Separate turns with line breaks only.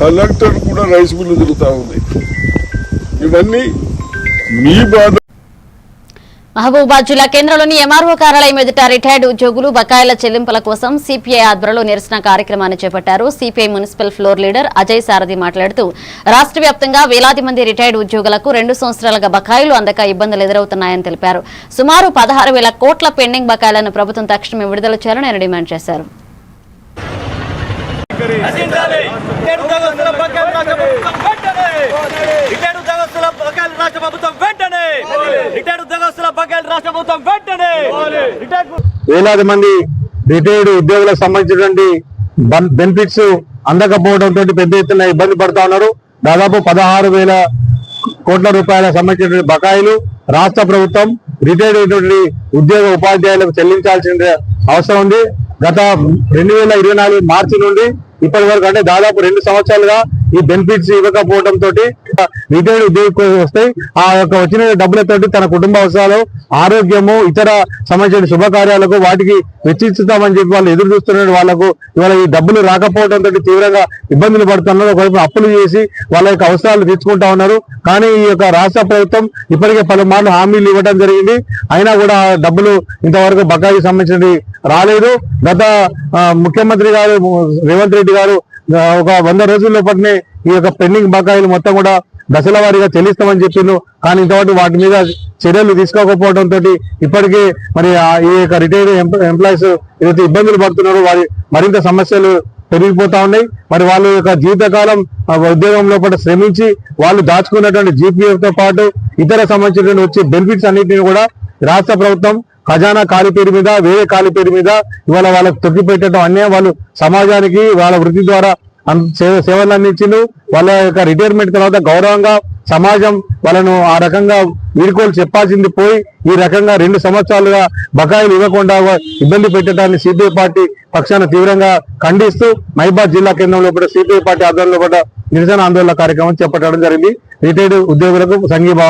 Collector కూడా rice mill తిరుగుతా ఉంది. ఇవన్నీ మీ బాధ.
మహబూబాబాద్ జిల్లా కేంద్రంలోని ఎంఆర్ఓ కార్యాలయం ఎదుట రిటైర్డ్ ఉద్యోగులు బకాయిల చెల్లింపుల కోసం సిపిఐ ఆధ్వర్యంలో నిరసన కార్యక్రమాన్ని చేపట్టారు. CPI municipal floor leader Ajay Sarathi మాట్లాడుతూ రాష్ట్ర వ్యాప్తంగా వేలాది మంది రిటైర్డ్ ఉద్యోగులకు 2 సంవత్సరాలుగా బకాయిలు అందక ఇబ్బందులు ఎదురవుతున్నాయని తెలిపారు. సుమారు 16,000 కోట్ల పెండింగ్ బకాయిలను ప్రభుత్వం తక్షణమే విడుదల చేయాలని ఆయన డిమాండ్ చేశారు.
వేలాది మంది రిటైర్డ్ ఉద్యోగులకు సంబంధించినటువంటి బెనిఫిట్స్ అందకపోవడంతో పెద్ద ఎత్తున ఇబ్బంది పడుతా ఉన్నారు. దాదాపు 16,000 కోట్ల రూపాయల సంబంధించిన బకాయిలు రాష్ట్ర ప్రభుత్వం రిటైర్డ్ అయినటువంటి ఉద్యోగ ఉపాధ్యాయులకు చెల్లించాల్సిన అవసరం ఉంది. గత 2024 మార్చి నుండి ఇప్పటి వరకు అంటే దాదాపు 2 సంవత్సరాలుగా ఈ బెనిఫిట్స్ ఇవ్వకపోవడంతో రిటైర్డ్ ఉద్యోగులు వస్తాయి. ఆ యొక్క వచ్చిన డబ్బులతోటి తన కుటుంబ అవసరాలు, ఆరోగ్యము, ఇతర సంబంధించిన శుభకార్యాలకు వాటికి వెచ్చిస్తామని చెప్పి వాళ్ళు ఎదురు చూస్తున్న వాళ్ళకు ఇవాళ ఈ డబ్బులు రాకపోవడంతో తీవ్రంగా ఇబ్బందులు పడుతున్నారు. ఒకవైపు అప్పులు చేసి వాళ్ళ యొక్క అవసరాలు తీర్చుకుంటా ఉన్నారు. కానీ ఈ యొక్క రాష్ట్ర ప్రభుత్వం ఇప్పటికే పలుమార్లు హామీలు ఇవ్వడం జరిగింది. అయినా కూడా డబ్బులు ఇంతవరకు బకాయికి సంబంధించినవి రాలేదు. గత ముఖ్యమంత్రి గారు రేవంత్ రెడ్డి గారు ఒక 100 రోజుల లోపలనే ఈ యొక్క పెండింగ్ బకాయిలు మొత్తం కూడా దశల వారీగా చెల్లిస్తామని చెప్పిండు. కానీ ఇంతవరకు వాటి మీద చర్యలు తీసుకోకపోవడంతో ఇప్పటికే మరి ఈ యొక్క రిటైర్డ్ ఎంప్లాయీస్ ఏదైతే ఇబ్బందులు పడుతున్నారో వారి మరింత సమస్యలు పెరిగిపోతా ఉన్నాయి. మరి వాళ్ళ యొక్క జీవితకాలం ఉద్యోగం లోపల శ్రమించి వాళ్ళు దాచుకున్నటువంటి జీపీఎఫ్ తో పాటు ఇతర సంబంధించినటువంటి వచ్చే బెనిఫిట్స్ అన్నింటినీ కూడా రాష్ట్ర ప్రభుత్వం ఖజానా ఖాళీ పేరు మీద, వేరే ఖాళీ పేరు మీద ఇవాళ వాళ్ళకు తొక్కిపెట్టడం అన్యాయం. వాళ్ళు సమాజానికి వాళ్ళ వృత్తి ద్వారా సేవలు అందించిండు. వాళ్ళ యొక్క రిటైర్మెంట్ తర్వాత గౌరవంగా సమాజం వాళ్ళను ఆ రకంగా వీడుకోలు చెప్పాల్సింది పోయి ఈ రకంగా 2 సంవత్సరాలుగా బకాయిలు ఇవ్వకుండా ఇబ్బంది పెట్టడాన్ని సిపిఐ పార్టీ పక్షాన తీవ్రంగా ఖండిస్తూ మహబూబాబాద్ జిల్లా కేంద్రంలో కూడా సిపిఐ పార్టీ ఆధ్వర్యంలో కూడా నిరసన ఆందోళన కార్యక్రమం చేపట్టడం జరిగింది. రిటైర్డ్ ఉద్యోగులకు సంఘీభావంగా